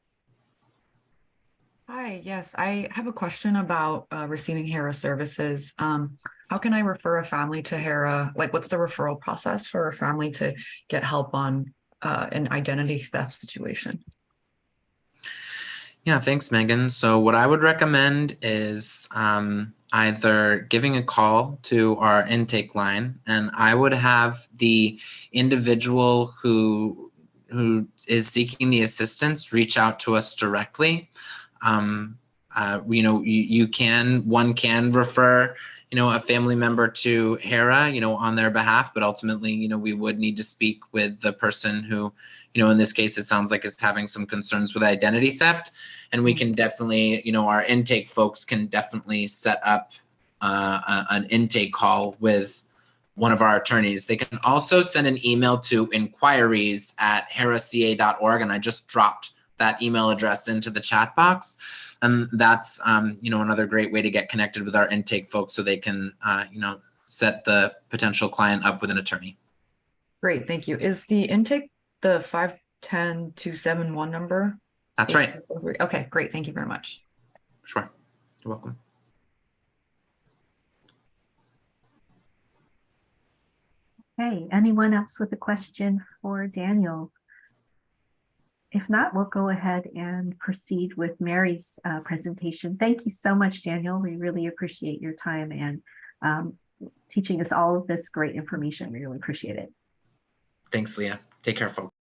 Hi, yes, I have a question about receiving HERA services. How can I refer a family to HERA? Like, what's the referral process for a family to get help on an identity theft situation? Yeah, thanks, Megan. So what I would recommend is either giving a call to our intake line, and I would have the individual who is seeking the assistance reach out to us directly. One can refer, a family member to HERA, on their behalf, but ultimately, we would need to speak with the person who, in this case, it sounds like is having some concerns with identity theft. And we can definitely, our intake folks can definitely set up an intake call with one of our attorneys. They can also send an email to inquiries@heraca.org, and I just dropped that email address into the chat box. And that's, another great way to get connected with our intake folks so they can, set the potential client up with an attorney. Great, thank you. Is the intake The 510-271 number? That's right. Okay, great. Thank you very much. Sure. You're welcome. Okay, anyone else with a question for Daniel? If not, we'll go ahead and proceed with Mary's presentation. Thank you so much, Daniel. We really appreciate your time and teaching us all of this great information. We really appreciate it. Thanks, Leah. Take care, folks.